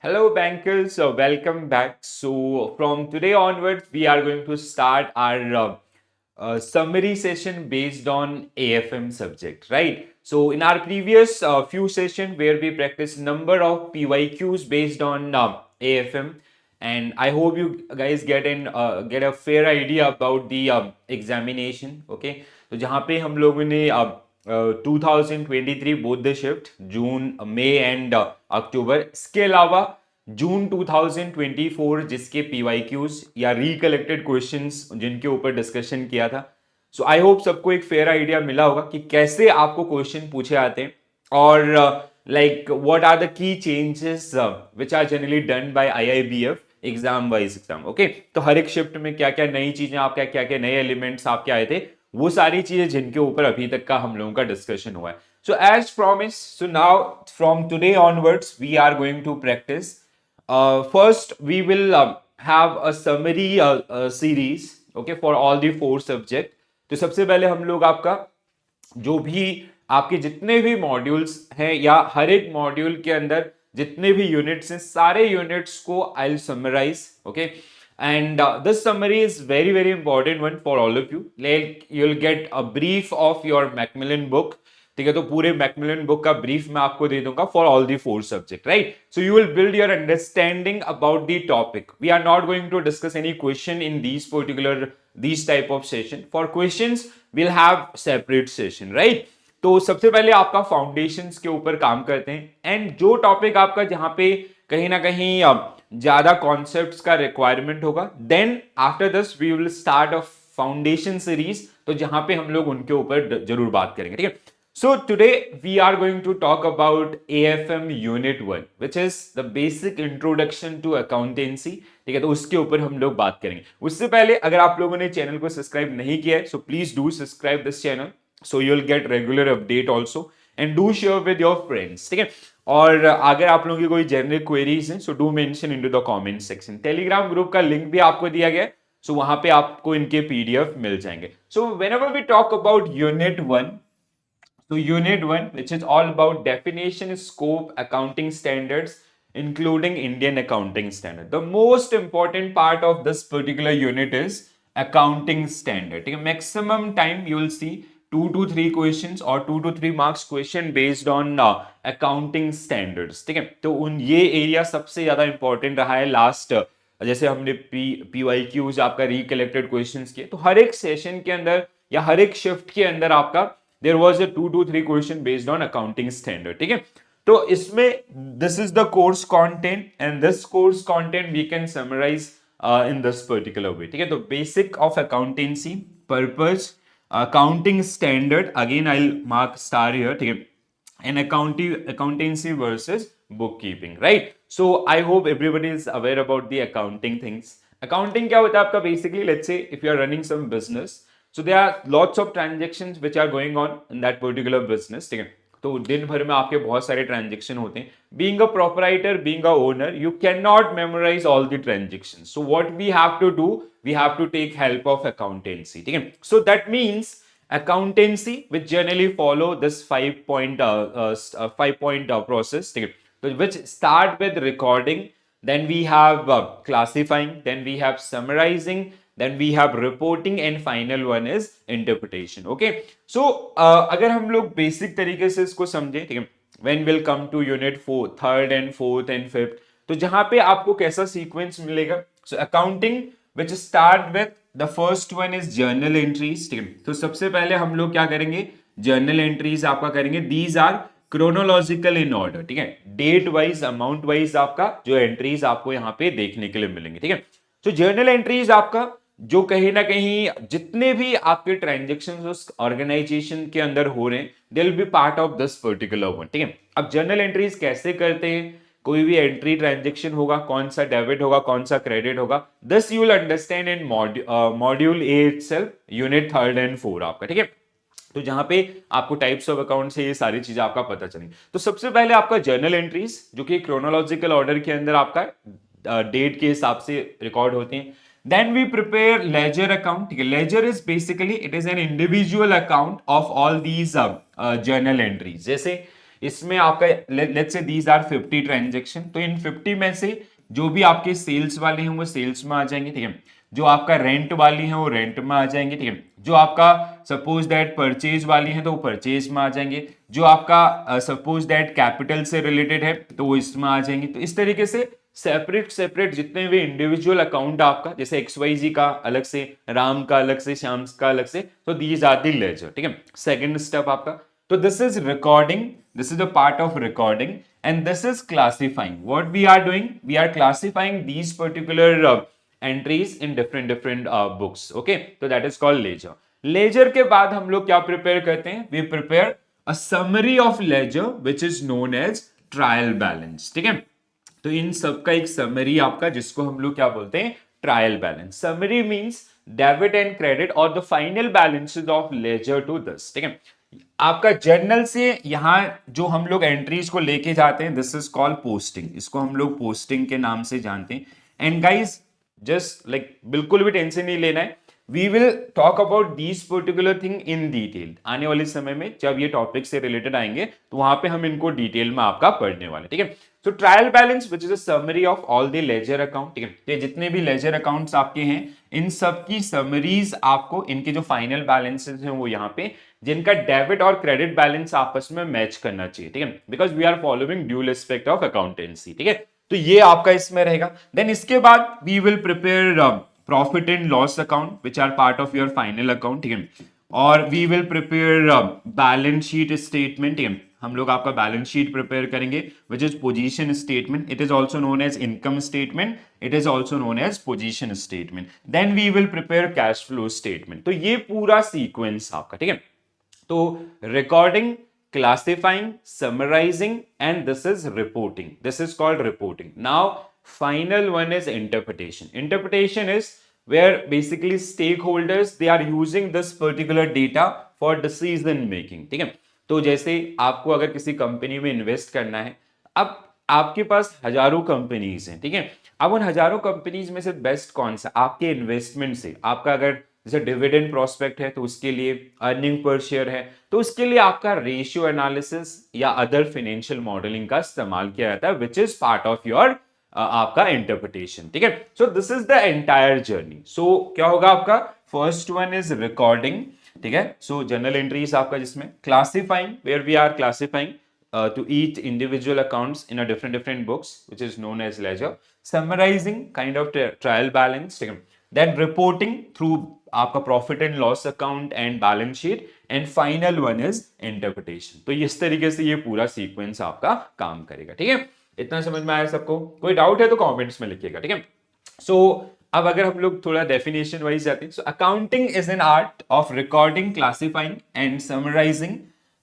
Hello, bankers. Welcome back. So, from today onwards, we are going to start our summary session based on AFM subject, right? So, in our previous few session where we practice number of PYQs based on AFM, and I hope you guys get a fair idea about the examination. Okay, तो जहाँ पे हम लोगों ने 2023 both the shift June May and October, इसके अलावा जून 2024 जिसके PYQs या रिकलेक्टेड क्वेश्चंस जिनके ऊपर डिस्कशन किया था. सो आई होप सबको एक फेयर आइडिया मिला होगा कि कैसे आपको क्वेश्चन पूछे आते हैं और like what are the key changes which are generally done by IIBF exam wise exam. Okay, तो हर एक शिफ्ट में क्या क्या नई चीजें आपके क्या क्या नए एलिमेंट्स आपके आए थे, वो सारी चीजें जिनके ऊपर अभी तक का हम लोगों का डिस्कशन हुआ है. So as promised, so now from today onwards, we are going to practice. First, we will have a summary series, okay, for all the four subject. तो सबसे पहले हम लोग आपका जो भी आपके जितने भी मॉड्यूल्स हैं या हर एक मॉड्यूल के अंदर जितने भी यूनिट्स हैं, सारे यूनिट्स को I will summarise. Okay, and this summary is very important one for all of you. Like you'll get a brief of your Macmillan book. ठीक है, तो पूरे मैकमिलन बुक का ब्रीफ मैं आपको दे दूंगा for all the four subject, right. So you will build your understanding about the topic. We are not going to discuss any question in these particular these type of session. For questions will have separate session, right. तो सबसे पहले आपका foundations के ऊपर काम करते हैं, and जो टॉपिक आपका जहां पे कहीं ना कहीं ज्यादा कॉन्सेप्ट्स का रिक्वायरमेंट होगा, then after this we will start a foundation series, तो जहां पे हम लोग उनके ऊपर जरूर बात करेंगे. ठीक है, so today we are going to talk about AFM Unit 1, which is the basic introduction to accountancy. ठीक है, तो उसके ऊपर हम लोग बात करेंगे. उससे पहले अगर आप लोगों ने चैनल को सब्सक्राइब नहीं किया है, so please do subscribe this channel so you'll get regular update also, and do share with your friends. ठीक है, और अगर आप लोगों की कोई जनरल क्वेरीज हैं, so do mention into the comment section. Telegram group का लिंक भी आपको दिया गया है, so वहां पे आपको इनके पीडीएफ मिल जाएंगे. So whenever we talk about Unit 1, so Unit 1, which is all about definition, scope, accounting standards, including Indian accounting standard. The most important part of this particular unit is accounting standard. Okay? Maximum time you will see 2 to 3 questions or 2 to 3 marks question based on accounting standards. ठीक है, तो उन ये area सबसे ज्यादा important रहा है last. जैसे हमने पीवाईक्यूज आपका रिकलेक्टेड क्वेश्चंस किए, तो हर एक सेशन के अंदर या हर एक शिफ्ट के अंदर आपका there was a 2 to 3 question based on accounting standard. ठीक है, तो इसमें this is the course content, and this course content we can summarise in this particular way. ठीक है, तो basic of accountancy, purpose, accounting standard, again I will mark star here. ठीक है, and accountancy versus bookkeeping, right? So I hope everybody is aware about the accounting things. Accounting क्या होता है आपका? Basically, let's say if you are running some business, so there are lots of transactions which are going on in that particular business. ठीक है, तो दिन भर में आपके बहुत सारे ट्रांजेक्शन होते हैं. Being a proprietor, being a owner, you cannot memorize all the transactions. So what we have to do, we have to take help of accountancy. ठीक है, so that means accountancy which generally follow this 5 point process. So which start with recording, then we have classifying, then we have summarizing, then we have reporting, and final one is interpretation. Okay, so अगर हम लोग basic तरीके से इसको समझें, ठीक है, when will come to unit 4, third and fourth and fifth, तो जहां पे आपको कैसा सीक्वेंस मिलेगा? So accounting which start with the first one is journal entries. ठीक है, तो सबसे पहले हम लोग क्या करेंगे? जर्नल एंट्रीज आपका करेंगे. These are chronological in order. ठीक है, डेट वाइज, अमाउंट वाइज आपका जो एंट्रीज आपको यहाँ पे देखने के लिए मिलेंगे. ठीक है, तो जर्नल एंट्रीज आपका जो कहीं ना कहीं जितने भी आपके ट्रांजेक्शन उस ऑर्गेनाइजेशन के अंदर हो रहे हैं, they will be part of this particular one. ठीक है, अब जर्नल एंट्रीज कैसे करते हैं? कोई भी एंट्री ट्रांजेक्शन होगा, कौन सा डेबिट होगा, कौन सा क्रेडिट होगा, this you will understand in module A itself, unit 3 और 4 आपका. ठीक है, तो जहां पे आपको टाइप्स ऑफ अकाउंट से ये सारी चीजें आपका पता चलेंगी. तो सबसे पहले आपका जर्नल एंट्रीज जो कि क्रोनोलॉजिकल ऑर्डर के अंदर आपका डेट के हिसाब से रिकॉर्ड होते हैं. Then we prepare ledger account. ठीक है, ledger is basically it is an individual account of all these journal entries. जैसे इसमें आपका let's say these are 50 transaction, तो इन 50 में से जो भी आपके सेल्स वाले हैं वो सेल्स में आ जाएंगे, ठीक है। जो आपका रेंट वाली है वो रेंट में आ जाएंगे, ठीक है। जो आपका सपोज दैट परचेज वाली है तो वो परचेज में आ जाएंगे। जो आपका सपोज दैट कैपिटल से रिलेटेड है तो वो इसमें आ जाएंगे। तो इस तरीके से सेपरेट सेपरेट जितने भी इंडिविजुअल अकाउंट आपका, जैसे XYZ का अलग से, राम का अलग से, श्याम का अलग से, तो दीज आर दी लेजर, ठीक है। सेकंड स्टेप आपका, तो this is recording, this is a part of recording, and this is classifying. What we are doing, we are classifying these particular entries in different books. Okay, तो that is called ledger. Ledger के बाद हम लोग क्या prepare करते हैं, we prepare a summary of ledger which is known as trial balance, ठीक है। तो इन सब का एक समरी आपका, जिसको हम लोग क्या बोलते हैं, trial balance. Summary means debit and credit और the final balances of ledger to this, ठीक है। आपका जर्नल से यहां जो हम लोग एंट्रीज को लेके जाते हैं, दिस इज कॉल्ड पोस्टिंग, इसको हम लोग पोस्टिंग के नाम से जानते हैं. एंड गाइस जस्ट लाइक बिल्कुल भी टेंशन नहीं लेना है, we will talk about this particular thing in detail. आने वाले समय में जब ये टॉपिक से रिलेटेड आएंगे तो वहां पे हम इनको डिटेल में आपका पढ़ने वाले, ठीक है. So trial balance which is a summary of all the ledger account, ठीक है. जितने भी लेजर अकाउंट्स आपके हैं इन सब की समरीज आपको, इनके जो फाइनल बैलेंसेस हैं वो यहाँ पे, जिनका डेबिट और क्रेडिट बैलेंस आपस में मैच करना चाहिए, ठीक है. Because we are following dual aspect of accountancy, ठीक है. तो ये आपका इसमें रहेगा. देन इसके बाद we will prepare profit and loss account which are part of your final account, ठीक है. और we will prepare balance sheet statement, ठीक है. हम लोग आपका बैलेंस शीट प्रिपेयर करेंगे which is position statement. It is also known as income statement, it is also known as position statement. Then we will prepare cash flow statement. तो ये पूरा sequence आपका, ठीक है. तो recording, classifying, summarizing, and this is reporting. This is called reporting. Now final one is interpretation. Interpretation is where basically stakeholders, they are using this particular data for decision making, ठीक है. तो जैसे आपको अगर किसी कंपनी में invest करना है, अब आपके पास हजारों कंपनीज हैं, ठीक है. अब उन हजारों कंपनीज में से बेस्ट कौन सा आपके इन्वेस्टमेंट से, आपका अगर जैसे डिविडेंड प्रोस्पेक्ट है तो उसके लिए, अर्निंग पर शेयर है तो उसके लिए आपका रेशियो एनालिसिस या अदर फाइनेंशियल मॉडलिंग का इस्तेमाल किया जाता है, which is part of your आपका इंटरप्रिटेशन, ठीक है. So this is the entire journey. So क्या होगा आपका, फर्स्ट वन इज रिकॉर्डिंग, ठीक है. सो जनरल एंट्रीज आपका, जिसमें classifying, where we are classifying to each individual accounts in a different books which is known as ledger. Summarizing, kind of trial balance, ठीक है. Then reporting through आपका profit and loss account and balance sheet, and final one is interpretation. तो इस तरीके से ये पूरा sequence आपका काम करेगा, ठीक है. इतना समझ में आया सबको? कोई डाउट है तो कमेंट्स में लिखिएगा, ठीक है. सो अब अगर हम लोग थोड़ा डेफिनेशन वाइज जाते हैं, so accounting is an art of recording, classifying and summarising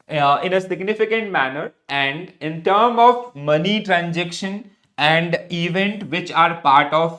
in a significant manner and in term of money transaction and event which are part of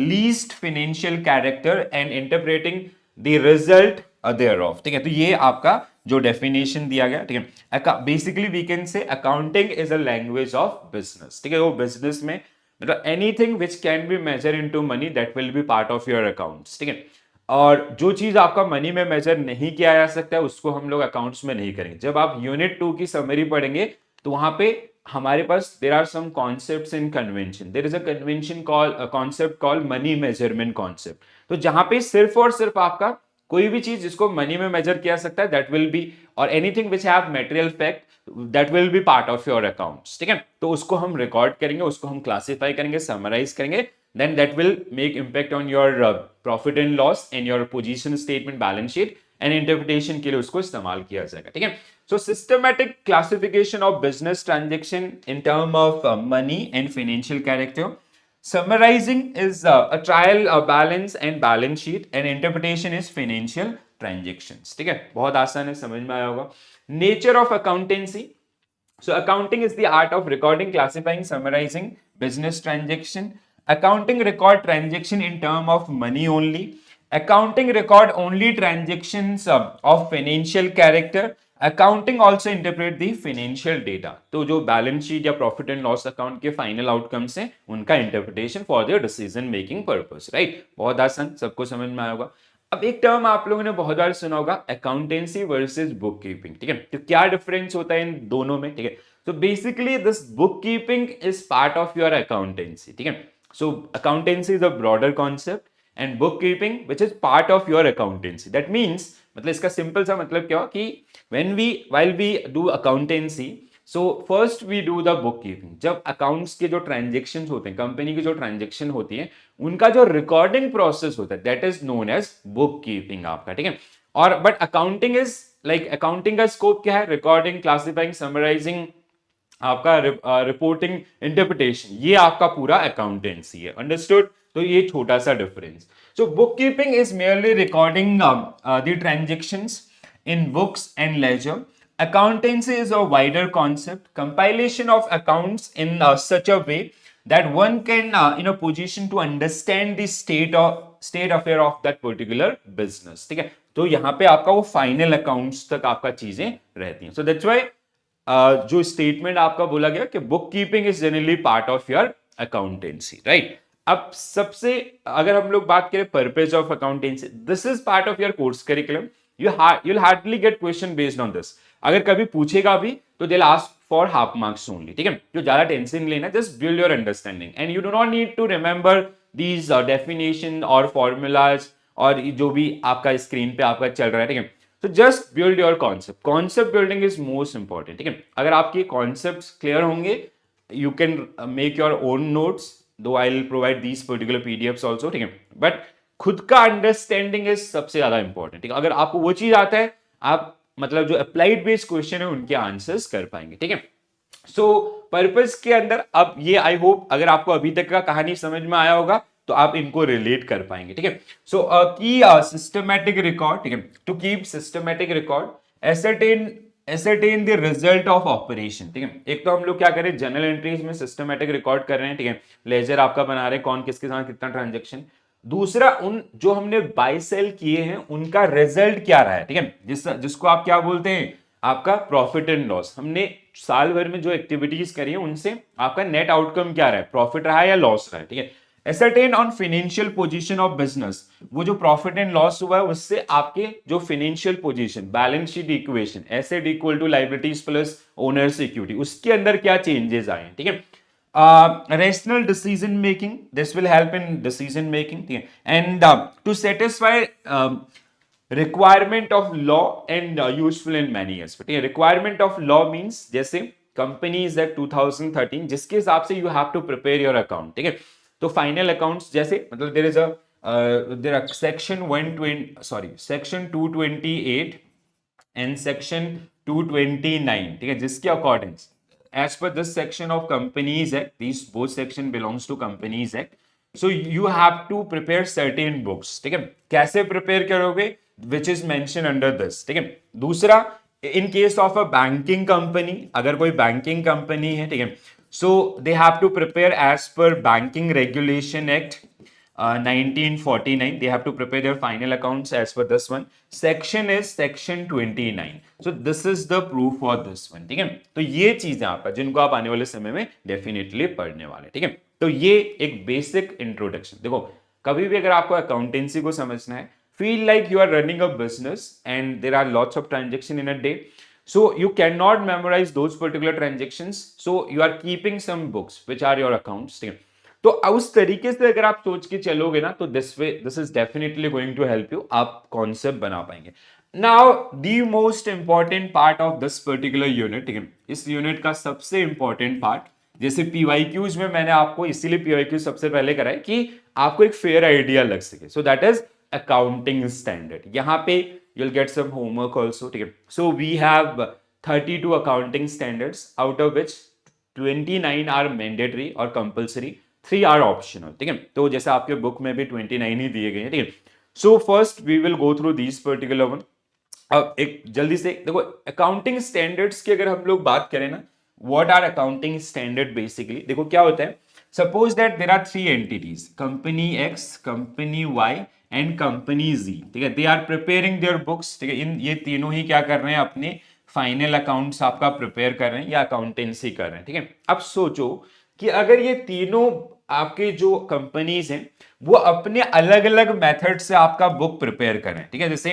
least financial character and interpreting the result thereof, ठीक है. तो ये आपका जो definition दिया गया, ठीक है. Basically we can say accounting is a language of business, ठीक है. वो बिजनेस में मतलब anything which can be measure into money that will be part of your accounts, ठीक है. और जो चीज आपका मनी में मेजर नहीं किया जा सकता है उसको हम लोग अकाउंट्स में नहीं करेंगे. जब आप यूनिट 2 की समरी पढ़ेंगे तो वहां पे हमारे पास there are some concepts in convention. There is a convention concept called money measurement concept. तो जहां पे सिर्फ और सिर्फ आपका कोई भी चीज जिसको मनी में मेजर किया सकता है दैट विल बी, और anything which have material fact that will be part of your accounts, ठीक है. तो उसको हम रिकॉर्ड करेंगे, उसको हम क्लासिफाई करेंगे, समराइज करेंगे, then that will make impact on your profit and loss and your position statement, balance sheet, and interpretation के लिए उसको इस्तेमाल किया जाएगा, ठीक है. So systematic classification of business transaction in term of money and financial character. Summarizing is a trial, balance and balance sheet, and interpretation is financial transactions, ठीक है. बहुत आसान है, समझ में आया होगा. Nature of accountancy. So accounting is the art of recording, classifying, summarizing business transaction. Accounting record transaction in term of money only. Accounting record only transactions of financial character. Accounting also interpret the financial data. तो जो balance sheet या profit and loss account के final outcomes हैं उनका interpretation for their decision making purpose, right. बहुत आसान, सबको समझ में आया होगा. अब एक टर्म आप लोगों ने बहुत बार सुना होगा, अकाउंटेंसी वर्सेस बुक कीपिंग, ठीक है। तो क्या डिफरेंस होता है इन दोनों में, ठीक है। तो basically this book keeping is part of your accountancy, ठीक है। So accountancy is a broader concept and book keeping which is part of your accountancy. That means मतलब इसका सिंपल सा मतलब क्या हो कि when we while we do accountancy, so first we do the book keeping. जब accounts के जो ट्रांजेक्शन होते हैं, कंपनी की जो ट्रांजेक्शन होती है, उनका जो रिकॉर्डिंग प्रोसेस होता है, that is known as book keeping आपका, ठीक है। और but accounting is like, accounting का स्कोप क्या है? रिकॉर्डिंग, क्लासिफाइंग, समराइजिंग, आपका रिपोर्टिंग, इंटरप्रिटेशन, ये आपका पूरा अकाउंटेंसी है। अंडरस्टूड? तो ये छोटा सा difference. So book keeping is merely recording the transactions in books and ledger. Accountancy is a wider concept, compilation of accounts in such a way that one can in a position to understand the state affair of that particular business, ठीक है। तो यहाँ पे आपका वो final accounts तक आपका चीजें रहती हैं। सो दैट्स व्हाई जो स्टेटमेंट आपका बोला गया कि book keeping is generally part of your accountancy, right. अब सबसे अगर हम लोग बात करें purpose of accountancy, this is part of your course curriculum. you'll hardly get question based on this. अगर कभी पूछेगा भी तो they'll ask for half marks only, ठीक है। जो ज्यादा टेंशन लेना, just build your understanding and you do not need to remember these definition और formulas और जो भी आपका स्क्रीन पे आपका चल रहा है, ठीक है। So just build your concept. Concept building is most important, ठीक है। अगर आपके concepts clear होंगे, you can make your own notes, though I'll provide these particular PDFs also, ठीक है। But खुद का अंडरस्टैंडिंग इज सबसे ज्यादा इंपॉर्टेंट, ठीक है। अगर आपको वो चीज आता है, आप मतलब जो अप्लाइड बेस्ड क्वेश्चन है उनके आंसर्स कर पाएंगे, ठीक है। सो पर्पस के अंदर अब ये आई होप अगर आपको अभी तक का कहानी समझ में आया होगा तो आप इनको रिलेट कर पाएंगे, ठीक है। सो की सिस्टमैटिक रिकॉर्ड, ठीक है, to keep systematic record, ascertain the result of operation, ठीक है। एक तो हम लोग क्या करें, जर्नल एंट्रीज में सिस्टमैटिक रिकॉर्ड कर रहे हैं, ठीक है, लेजर आपका बना रहे हैं, कौन किसके साथ कितना ट्रांजेक्शन। दूसरा, उन जो हमने बाय सेल किए हैं उनका रिजल्ट क्या रहा है, ठीक है, जिसको आप क्या बोलते हैं, आपका प्रॉफिट एंड लॉस। हमने साल भर में जो एक्टिविटीज करी है उनसे आपका नेट आउटकम क्या रहा है, प्रॉफिट रहा है या लॉस रहा है, ठीक है। Ascertain on financial position of business, वो जो प्रॉफिट एंड लॉस हुआ है उससे आपके जो financial position, balance sheet equation, asset equal to liabilities plus owners equity, उसके अंदर क्या चेंजेस आए हैं, ठीक है। Rational decision making, this will help in decision making, ठीक है। And to satisfy requirement of law and useful in many aspects, ठीक है। requirement of law means जैसे कंपनीज एक्ट 2013 जिसके हिसाब से you have to prepare your account, ठीक है। तो फाइनल अकाउंट्स जैसे मतलब there are section 228 and section 229, ठीक है, जिसके according as per this section of Companies Act, these both section belongs to Companies Act, so you have to prepare certain books, ठीक है। कैसे प्रिपेयर करोगे, which is mentioned under this, ठीक है। दूसरा, in case of a banking company, अगर कोई banking company है, ठीक है, so they have to prepare as per Banking Regulation Act 1949, they have to prepare their final accounts as per this one. Section is section 29. So this is the proof for this one, ठीक है। तो ये चीजें आपका जिनको आप आने वाले समय में डेफिनेटली पढ़ने वाले, ठीक है। तो ये एक बेसिक इंट्रोडक्शन। देखो, कभी भी अगर आपको अकाउंटेंसी को समझना है, feel like you are running a business and there are lots of transaction in a day, so you cannot memorize those particular transactions, so you are keeping some books which are your accounts, ठीक है। तो उस तरीके से अगर आप सोच के चलोगे ना तो this is definitely going to help you, आप कॉन्सेप्ट बना पाएंगे। Now the most important part of this particular unit, ठीक है, इस यूनिट का सबसे इंपॉर्टेंट पार्ट, जैसे पीवाईक्यूज में मैंने आपको इसीलिए पीवाईक्यू सबसे पहले कराए कि आपको एक फेयर आइडिया लग सके, so that is accounting standard. यहाँ पे you'll get some homework also, ठीक है। So we have 32 accounting standards, out of which 29 are mandatory और compulsory, 3 are optional, ठीक है। तो जैसे आपके बुक में भी 29 ही दिए गए हैं, ठीक है। So first we will go through this particular one. अब एक जल्दी से देखो, अकाउंटिंग स्टैंडर्ड्स की अगर हम लोग बात करें ना, what are accounting standard, basically देखो क्या होता है। Suppose that there are 3 entities, company X, company Y and company Z, ठीक है। They are preparing their books, ठीक है। इन ये तीनों ही क्या कर रहे हैं, अपने फाइनल अकाउंट्स आपका प्रिपेयर कर रहे हैं या अकाउंटेंसी कर रहे हैं, ठीक है। अब सोचो कि अगर ये तीनों आपके जो कंपनीज हैं वो अपने अलग अलग मेथड से आपका बुक प्रिपेयर करें, ठीक है। जैसे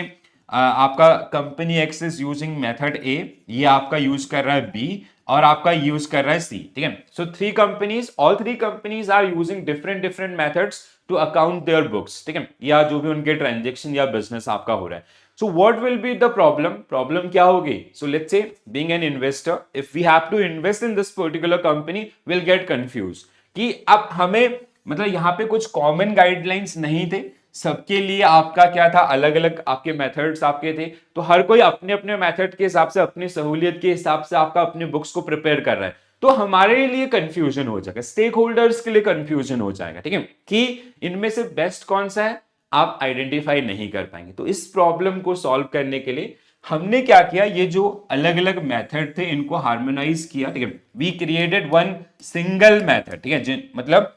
आपका company X is using method A, ये आपका यूज कर रहा है बी, और आपका यूज कर रहा है सी, ठीक है। So three companies, all three companies are using different different methods to account their books, ठीक है, या जो भी उनके ट्रांजेक्शन या बिजनेस आपका हो रहा है। So what will be the problem? Problem क्या होगी? So let's say being an investor, if we have to invest in this particular company, we'll get confused कि अब हमें मतलब यहाँ पे कुछ कॉमन गाइडलाइंस नहीं थे, सबके लिए आपका क्या था, अलग अलग आपके मेथड्स आपके थे, तो हर कोई अपने अपने मेथड के हिसाब से, अपनी सहूलियत के हिसाब से आपका अपने बुक्स को प्रिपेयर कर रहा है। तो हमारे लिए कंफ्यूजन हो जाएगा, स्टेक होल्डर्स के लिए कंफ्यूजन हो जाएगा, ठीक है, कि इनमें से बेस्ट कौन सा है आप आइडेंटिफाई नहीं कर पाएंगे। तो इस प्रॉब्लम को सॉल्व करने के लिए हमने क्या किया, ये जो अलग अलग मेथड थे इनको हार्मोनाइज किया, ठीक है। We created one single method, ठीक है, मतलब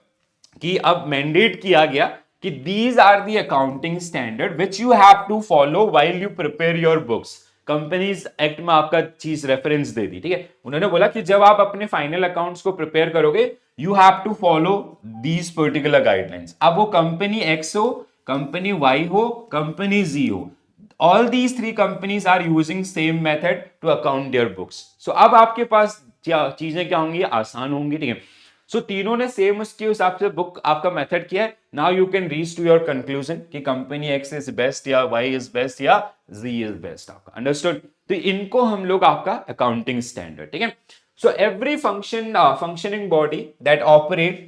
कि अब मैंडेट किया गया कि these are the accounting standard which you have to follow while you prepare your books. Companies act में आपका चीज रेफरेंस दे दी, ठीक है। उन्होंने बोला कि जब आप अपने फाइनल अकाउंट्स को प्रिपेयर करोगे you have to follow these particular guidelines. अब वो कंपनी एक्स हो, कंपनी वाई हो, कंपनी जी हो, all these three companies are using same method to account their books. So अब आपके पास चीजें क्या होंगी, आसान होंगी, ठीक है। सो तीनों ने सेम उसके हिसाब से बुक आपका मेथड किया है। Now you can reach to your conclusion कि कंपनी एक्स इज बेस्ट या वाई इज बेस्ट या जी इज बेस्ट, आपका अंडरस्टूड। तो इनको हम लोग आपका अकाउंटिंग स्टैंडर्ड, ठीक है। So every functioning body that operate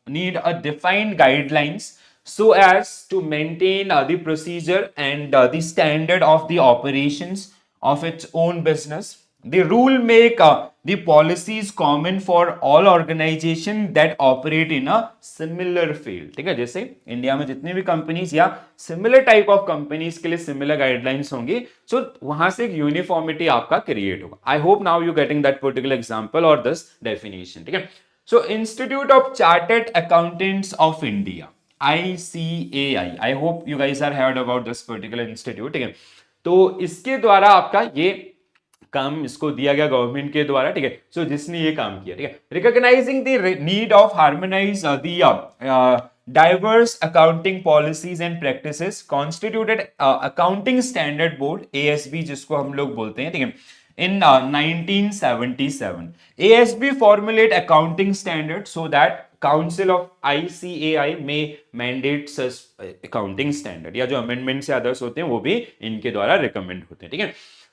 need a defined guidelines so as to maintain the procedure and the standard of the operations of its own business. The rule make the policies common for all organization that operate in a similar field, ठीक है। जैसे India में जितनी भी companies या similar type of companies के लिए similar guidelines होंगी, सो वहां से एक यूनिफॉर्मिटी आपका क्रिएट होगा। I hope now you getting that particular example और दिस डेफिनेशन, ठीक है। So Institute of Chartered Accountants of India, ICAI, I hope you guys are heard about this particular institute, ठीक है। तो इसके द्वारा आपका ये काम इसको दिया गया गवर्नमेंट के द्वारा, ठीक है। सो जिसने ये काम किया, ठीक है, recognising the need of harmonise the diverse accounting policies and practices constituted accounting standard board ASB जिसको हम लोग बोलते हैं, ठीक है। In 1977, ASB formulate accounting standards so that Council of ICAI may mandate such accounting standard, या जो amendments या others होते हैं वो भी इनके द्वारा recommend होते हैं, ठीक है।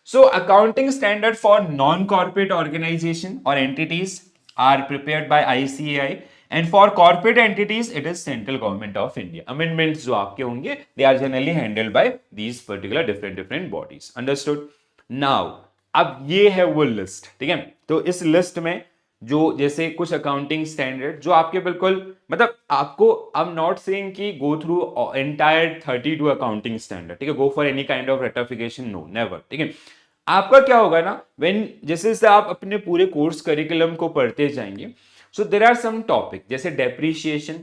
So accounting standard for non-corporate organization or entities are prepared by ICAI, and for corporate entities it is Central Government of India. Amendments जो आपके होंगे they are generally handled by these particular different bodies. Understood? Now अब ये है वो list, ठीक है। तो इस लिस्ट में जो जैसे कुछ अकाउंटिंग स्टैंडर्ड जो आपके बिल्कुल मतलब आपको, आई एम नॉट सेइंग कि go through entire 32 accounting standard, ठीक है, go for any kind of ratification, no never, ठीक है। आपका क्या होगा ना, व्हेन जैसे से आप अपने पूरे कोर्स करिकुलम को पढ़ते जाएंगे, so there are some topic जैसे depreciation,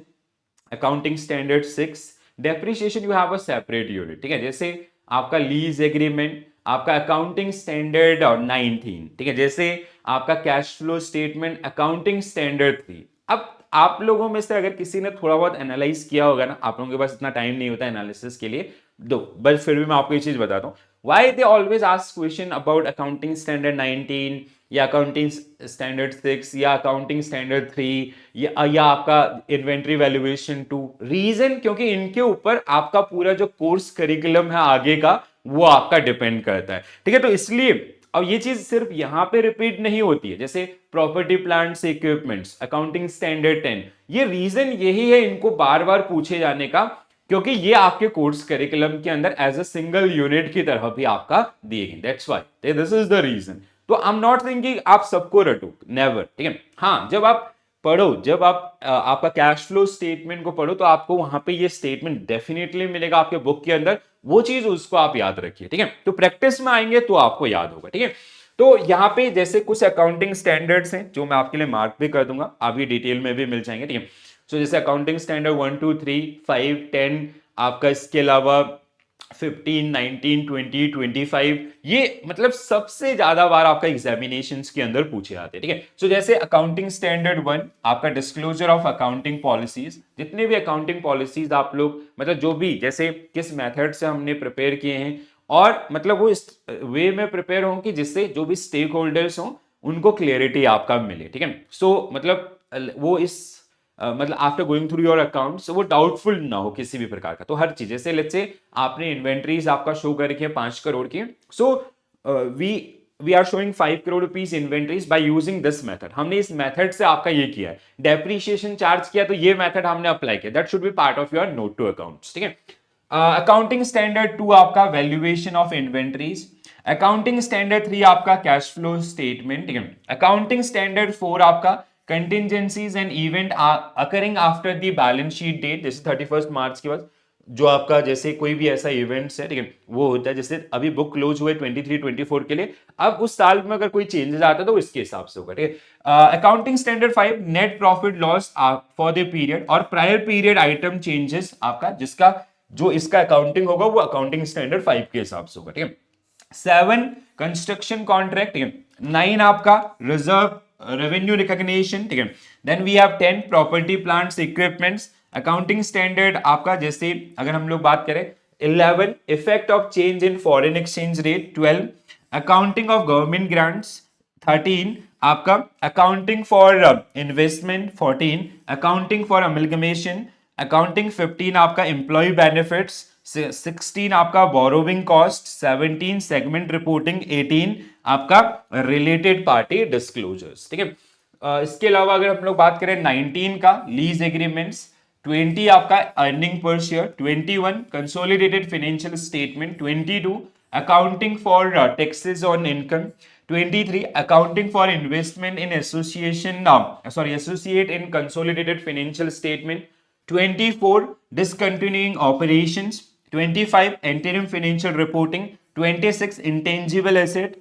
accounting standard 6, depreciation you have a separate unit, ठीक है। जैसे आपका लीज एग्रीमेंट, आपका अकाउंटिंग स्टैंडर्ड और 19, ठीक है। जैसे आपका cash flow statement accounting standard 3। अब आप लोगों में से अगर किसी ने थोड़ा बहुत एनालाइज किया होगा ना, आप लोगों के पास इतना टाइम नहीं होता एनालिसिस के लिए, दो बस फिर भी मैं आपको ये चीज बताता हूँ, why they always ask question about accounting standard 19 या अकाउंटिंग स्टैंडर्ड 6 या अकाउंटिंग स्टैंडर्ड 3 या आपका इन्वेंट्री वैल्यूएशन 2। रीजन क्योंकि इनके ऊपर आपका पूरा जो कोर्स करिकुलम है आगे का वो आपका डिपेंड करता है, ठीक है। तो इसलिए अब ये चीज सिर्फ यहां पे रिपीट नहीं होती है, जैसे property plants equipments accounting standard 10, ये रीजन यही है इनको बार बार पूछे जाने का, क्योंकि ये आपके कोर्स करिकुलम के अंदर एज अ सिंगल यूनिट की तरह भी आपका दिए गए, that's why this is the reason. तो आई एम नॉट सेइंग कि आप सबको रटो, नेवर, ठीक है। हाँ, जब आप पढ़ो, जब आप आपका कैश फ्लो स्टेटमेंट को पढ़ो तो आपको वहां पे ये स्टेटमेंट डेफिनेटली मिलेगा आपके बुक के अंदर, वो चीज उसको आप याद रखिए, ठीक है। तो प्रैक्टिस में आएंगे तो आपको याद होगा, ठीक है। तो यहाँ पे जैसे कुछ अकाउंटिंग स्टैंडर्ड्स हैं जो मैं आपके लिए मार्क भी कर दूंगा, आप ये डिटेल में भी मिल जाएंगे, ठीक है। सो जैसे अकाउंटिंग स्टैंडर्ड 1 2 3 5 10, आपका इसके अलावा 15, 19, 20, 25, ये मतलब सबसे ज्यादा बार आपका एग्जामिनेशंस के अंदर पूछे जाते हैं, ठीक है। सो जैसे अकाउंटिंग स्टैंडर्ड 1 आपका डिस्क्लोजर ऑफ अकाउंटिंग पॉलिसीज, जितने भी अकाउंटिंग पॉलिसीज आप लोग मतलब जो भी जैसे किस मेथड से हमने प्रिपेयर किए हैं, और मतलब वो इस वे में प्रिपेयर हों कि जिससे जो भी स्टेक होल्डर्स हों उनको क्लियरिटी आपका मिले, ठीक है। सो मतलब वो इस मतलब after going through your accounts वो डाउटफुल ना हो किसी भी प्रकार का। तो हर चीज जैसे लेट्स से आपने इन्वेंट्रीज आपका शो कर रखी है 5 करोड़ की, so we we are showing 5 crore rupees inventories by using this method. हमने इस मेथड से आपका ये किया है, डेप्रीशिएशन चार्ज किया तो ये मेथड हमने अप्लाई किया, that should be part of your note to accounts, ठीक है। अकाउंटिंग स्टैंडर्ड 2 आपका valuation of inventories, accounting standard 3 आपका कैश फ्लो स्टेटमेंट, ठीक है। अकाउंटिंग स्टैंडर्ड 4 आपका contingencies and event occurring after the balance sheet date, जैसे 31 मार्च के बाद जो आपका जैसे कोई भी ऐसा इवेंट्स है, ठीक है, वो होता है। जैसे अभी बुक क्लोज हुए 23-24 के लिए, अब उस साल में अगर कोई चेंजेस आता है तो इसके हिसाब से होगा, ठीक है। Accounting standard 5 net profit loss for the period और प्रायर पीरियड आइटम चेंजेस आपका, जिसका जो इसका अकाउंटिंग होगा वो अकाउंटिंग स्टैंडर्ड 5 के हिसाब से होगा, ठीक है। 7 कंस्ट्रक्शन कॉन्ट्रैक्ट, ठीक है। 9 आपका रिजर्व रेवेन्यू रिकॉग्निशन, ठीक है। Then we have 10 property plants equipments, accounting standard आपका जैसे अगर हम लोग बात करें 11 effect of change in foreign exchange rate, 12 accounting of government grants, 13 आपका accounting for investment, 14 accounting for amalgamation, accounting 15 आपका एम्प्लॉय बेनिफिट्स, 16 आपका बोरोविंग कॉस्ट, 17 सेगमेंट रिपोर्टिंग, 18 आपका रिलेटेड पार्टी डिस्क्लोजर्स, ठीक है। इसके अलावा अगर हम लोग बात करें 19 का लीज एग्रीमेंट्स, 20 आपका earning per share, 21 consolidated financial statement, 22 accounting for taxes on income, 23 accounting for investment in association associate in consolidated financial statement, 24 discontinuing operations, 25 interim financial reporting, 26 intangible asset,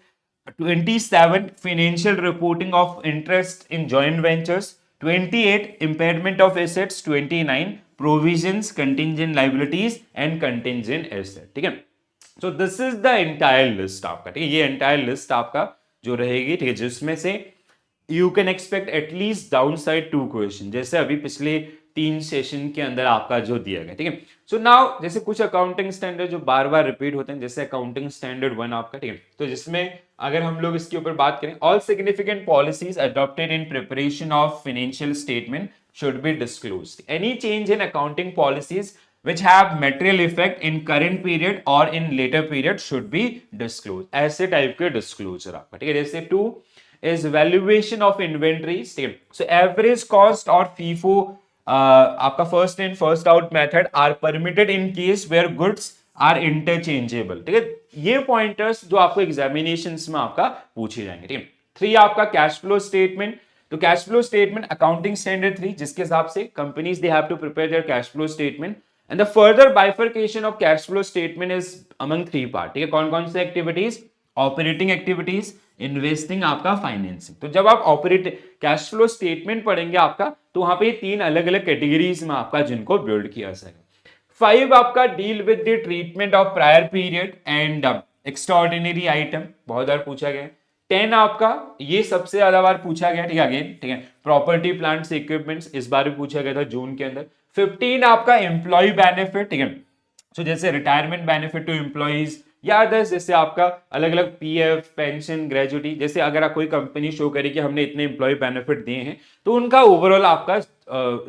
27 financial reporting of interest in joint ventures, 28 impairment of assets, 29 provisions contingent liabilities and contingent asset, ठीक है। So this is the entire list आपका, ठीक है। ये entire list आपका जो रहेगी, ठीक है, जिसमें से you can expect at least down side 2 question, जैसे अभी पिछले 3 सेशन के अंदर आपका जो दिया गया, ठीक है। सो नाउ जैसे कुछ अकाउंटिंग स्टैंडर्ड जो बार बार रिपीट होते हैं, जैसे अकाउंटिंग स्टैंडर्ड 1 आपका, ठीक है, तो जिसमें अगर हम लोग इसके ऊपर बात करें, all significant policies adopted in preparation of financial statement should be disclosed, any change in accounting policies which have material effect in current period or in later period should be disclosed, ऐसे type के disclosure आपका, ठीक है। जैसे 2 is valuation of inventory, ठीक है। so average cost और FIFO आपका first in first out method are permitted in case where goods are interchangeable, ठीक है। ये पॉइंटर्स जो आपको एग्जामिनेशंस में आपका पूछे जाएंगे, ठीक है। 3 आपका कैश फ्लो स्टेटमेंट, तो cash flow statement accounting standard 3 जिसके हिसाब से companies they have to prepare their cash flow statement and the further bifurcation of cash flow statement is among 3 part, ठीक है। कौन कौन से एक्टिविटीज, ऑपरेटिंग एक्टिविटीज, इन्वेस्टिंग, आपका फाइनेंसिंग। तो जब आप ऑपरेट कैश फ्लो स्टेटमेंट पढ़ेंगे आपका, तो वहां पे 3 अलग अलग कैटेगरीज में आपका जिनको बिल्ड किया जाएगा। 5 आपका deal with the treatment of prior period and extraordinary item, बहुत बार पूछा गया। 10 आपका ये सबसे ज्यादा बार पूछा गया, ठीक है, अगेन, ठीक है, प्रॉपर्टी प्लांट्स इक्विपमेंट्स, इस बार भी पूछा गया था जून के अंदर। 15 आपका एम्प्लॉय बेनिफिट, ठीक है, सो जैसे रिटायरमेंट बेनिफिट टू एम्प्लॉइज या अदर्स, जैसे आपका अलग अलग पीएफ, पेंशन, ग्रेजुटी, जैसे अगर आप कोई कंपनी शो करे कि हमने इतने एम्प्लॉय बेनिफिट दिए हैं तो उनका ओवरऑल आपका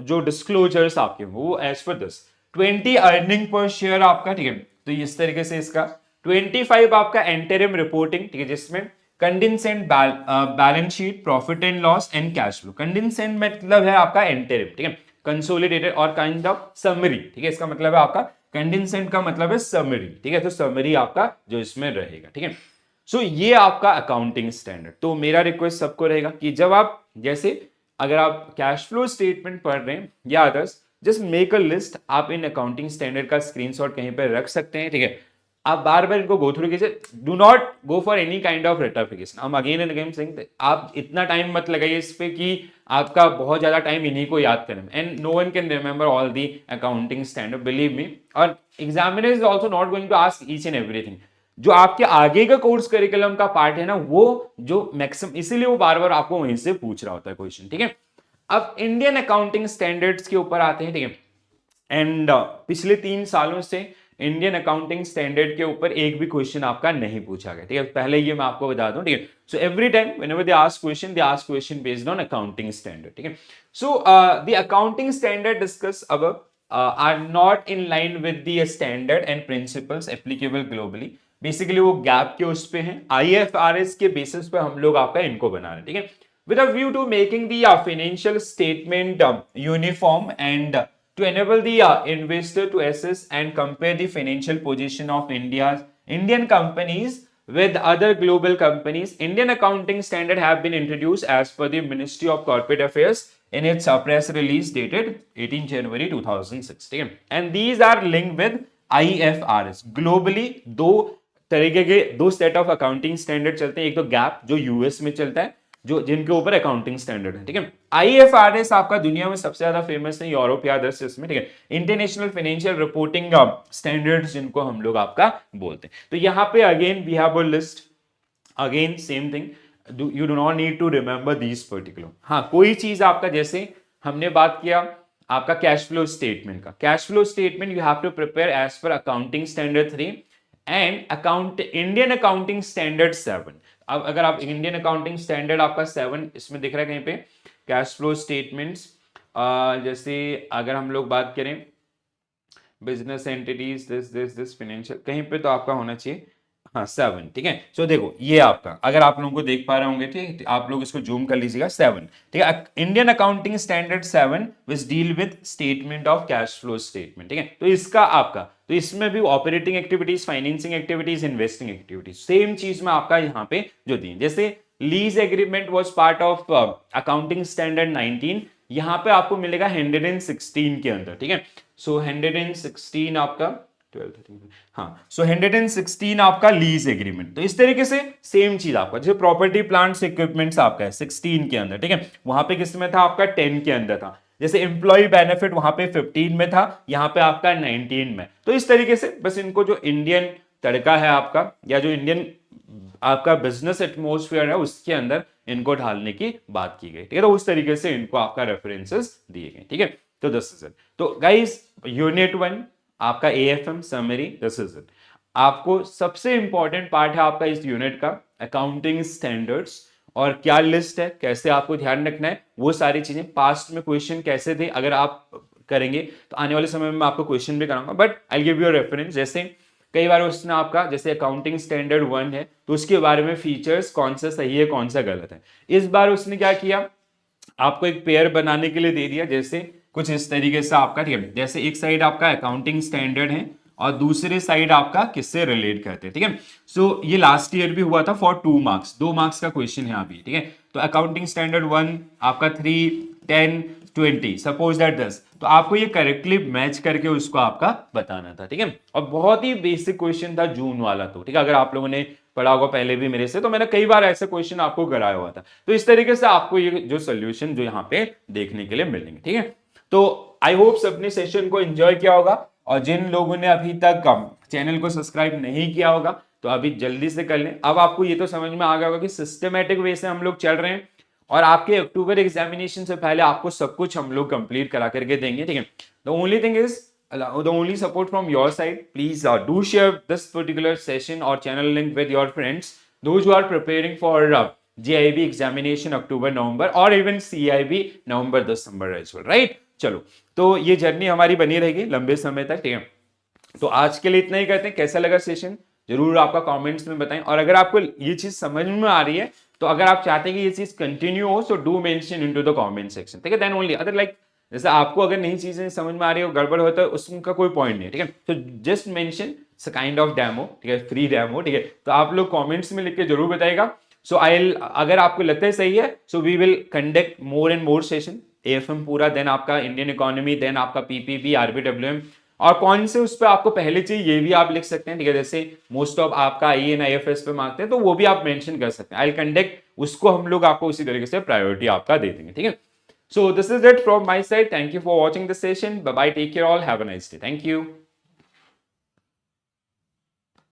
जो डिस्क्लोजर्स आपके वो as per this. 20 earning per share आपका, ठीक है, तो इस तरीके से इसका। 25 आपका एंटरिम रिपोर्टिंग, ठीक है, जिसमें condensed balance sheet, profit and loss and cash flow. Condensed मतलब है आपका एंटरिम, ठीक है, कंसोलिडेटेड और काइंड ऑफ समरी, ठीक है, इसका मतलब है आपका कंडेंसेंट का मतलब है समरी, ठीक है, तो समरी आपका जो इसमें रहेगा, ठीक है। सो ये आपका अकाउंटिंग स्टैंडर्ड। तो मेरा रिक्वेस्ट सबको रहेगा कि जब आप जैसे अगर आप कैश फ्लो स्टेटमेंट पढ़ रहे हैं या others, just make a list, आप इन अकाउंटिंग स्टैंडर्ड का स्क्रीनशॉट कहीं पर रख सकते हैं, ठीक है। आप बार बार इनको गो थ्रू कीजिए, do not go for any kind of ratification. हम अगेन एंड अगेन सेइंग आप इतना टाइम मत लगाइए इस पे कि आपका बहुत ज्यादा टाइम इन्हीं को याद करें, and no one can remember all the accounting standard, believe me. और examiner is also not going to ask each and everything. जो आपके आगे का कोर्स करिकुलम का पार्ट है ना, वो जो मैक्सिमम, इसीलिए वो बार बार आपको वहीं से पूछ रहा होता है क्वेश्चन, ठीक है। अब इंडियन अकाउंटिंग स्टैंडर्ड्स के ऊपर आते हैं, ठीक है। एंड पिछले 3 सालों से इंडियन अकाउंटिंग स्टैंडर्ड के ऊपर एक भी क्वेश्चन आपका नहीं पूछा गया, ठीक है। पहले ये मैं आपको बता दूं, ठीक है। So every time whenever they ask question based on accounting standard, ठीक है। So the accounting standard discuss above are not in line with the standard and principles applicable globally. Basically वो गैप के उस पे हैं, आईएफआरएस के basis पे हम लोग आपका इनको बना रहे हैं, ठीक है। with a view to making the financial statement uniform and to enable the investor to assess and compare the financial position of Indian companies with other global companies. Indian accounting standard have been introduced as per the Ministry of Corporate Affairs in its press release dated 18 January 2016, and these are linked with IFRS. Globally दो तरीके के दो set of accounting standard चलते हैं, एक तो gap जो US में चलता है, जो जिनके ऊपर अकाउंटिंग स्टैंडर्ड है, ठीक है। आईएफआरएस आपका दुनिया में सबसे ज्यादा फेमस है, यूरोप या अदर में, ठीक है। इंटरनेशनल फाइनेंशियल रिपोर्टिंग स्टैंडर्ड्स जिनको हम लोग आपका बोलते हैं। तो यहाँ पे again we have a list, again same thing, you do not need to remember these particular. हाँ, कोई चीज आपका, जैसे हमने बात किया आपका कैश फ्लो स्टेटमेंट का, cash flow statement you have to prepare as per accounting standard 3 and Indian accounting standard 7। अब अगर आप इंडियन अकाउंटिंग स्टैंडर्ड आपका 7 इसमें दिख रहा है कहीं पे, कैश फ्लो स्टेटमेंट्स, जैसे अगर हम लोग बात करें बिजनेस एंटिटीज दिस फाइनेंशियल, कहीं पे तो आपका होना चाहिए, हाँ 7, ठीक है। सो देखो ये आपका, अगर आप लोगों को देख पा रहे होंगे, ठीक, आप लोग इसको जूम कर लीजिएगा, 7, ठीक है। Indian accounting standard 7 which deal with statement of cash flow statement, ठीक है। तो इसका आपका, तो इसमें भी operating activities, financing activities, investing activities, same चीज में आपका यहाँ पे जो दी, जैसे lease agreement was part of accounting standard 19, यहाँ पे आपको मिलेगा 116 के अंदर, ठीक है। सो 116 आपका 12, 13, हाँ, सो 116 आपका लीज एग्रीमेंट। तो इस तरीके से सेम चीज आपका, जैसे प्रॉपर्टी प्लांट्स इक्विपमेंट्स आपका है 16 के अंदर, ठीक है। वहां पे किस में था आपका 10 के अंदर था। जैसे एम्प्लॉय बेनिफिट वहां पे 15 में था, यहाँ पे आपका 19 में। तो इस तरीके से बस इनको जो इंडियन तड़का है आपका, या जो इंडियन आपका बिजनेस एटमोस्फियर है उसके अंदर इनको ढालने की बात की गई, ठीक है। तो उस तरीके से इनको आपका रेफरेंसेस दिए गए, ठीक है। तो दिस इज इट। तो गाइस यूनिट 1 आपका AFM summary, this is it. आपको सबसे इंपॉर्टेंट पार्ट है आपका इस यूनिट का अकाउंटिंग स्टैंडर्ड्स, और क्या लिस्ट है, कैसे आपको ध्यान रखना है, वो सारी चीजें, पास्ट में क्वेश्चन कैसे थे, अगर आप करेंगे तो आने वाले समय में आपको क्वेश्चन भी कराऊंगा, but I give you reference. जैसे कई बार उसने आपका, जैसे अकाउंटिंग स्टैंडर्ड 1 है तो उसके बारे में फीचर्स कौन सा सही है कौन सा गलत है, इस बार उसने क्या किया, आपको एक पेयर बनाने के लिए दे दिया, जैसे कुछ इस तरीके से आपका, ठीक है। जैसे एक साइड आपका अकाउंटिंग स्टैंडर्ड है और दूसरे साइड आपका किससे रिलेट करते हैं, ठीक है। सो ये लास्ट ईयर भी हुआ था फॉर 2 मार्क्स, 2 मार्क्स का क्वेश्चन है अभी, ठीक है। तो अकाउंटिंग स्टैंडर्ड 1 आपका 3, 10, 20, सपोज दैट 10, तो आपको ये करेक्टली मैच करके उसको आपका बताना था, ठीक है। और बहुत ही बेसिक क्वेश्चन था जून वाला, तो ठीक है, अगर आप लोगों ने पढ़ा होगा पहले भी मेरे से, तो मैंने कई बार ऐसे क्वेश्चन आपको कराया हुआ था। तो इस तरीके से आपको ये जो सोल्यूशन जो यहाँ पे देखने के लिए मिलेंगे, ठीक है। तो आई होप सबने सेशन को एंजॉय किया होगा, और जिन लोगों ने अभी तक चैनल को सब्सक्राइब नहीं किया होगा तो अभी जल्दी से कर लें। अब आपको ये तो समझ में आ गया होगा कि सिस्टमेटिक वे से हम लोग चल रहे हैं, और आपके अक्टूबर एग्जामिनेशन से पहले आपको सब कुछ हम लोग कंप्लीट करा करके देंगे, ठीक है। The only thing is, the only support from your side, please do share this particular session or channel link with your friends, those who are preparing for JIB examination October November or even CIB November December as well, right? चलो, तो ये journey हमारी बनी रहेगी लंबे समय तक, ठीक है। तो आज के लिए इतना ही करते हैं। कैसा लगा सेशन जरूर आपका कमेंट्स में बताएं, और अगर आपको ये चीज समझ में आ रही है, तो अगर आप चाहते हैं कि ये चीज कंटिन्यू हो, so do mention into the comment section, ठीक है। देन ओनली अदर लाइक, जैसे आपको अगर नई चीजें समझ में आ रही हो, गड़बड़ होता है, उसका कोई पॉइंट नहीं है, ठीक है। तो just mention kind of demo, ठीक है, फ्री डेमो, ठीक है। तो आप लोग कमेंट्स में लिख के जरूर बताइएगा। सो आई, अगर आपको लगता है सही है, so we will conduct more and more session, AFM पूरा, देन आपका इंडियन इकोनॉमी, देन आपका पीपीपी, आरबीडब्ल्यूएम, और कौन से उस पर आपको पहले चाहिए ये भी आप लिख सकते हैं, ठीक है। जैसे मोस्ट ऑफ आपका I N I F S पे मांगते हैं तो वो भी आप मेंशन कर सकते हैं। आई कंडक्ट उसको हम लोग आपको उसी तरीके से प्रायोरिटी आपका दे देंगे, ठीक है। So this is it from my side, thank you for watching this session, bye bye, take care all, have a nice day, thank you.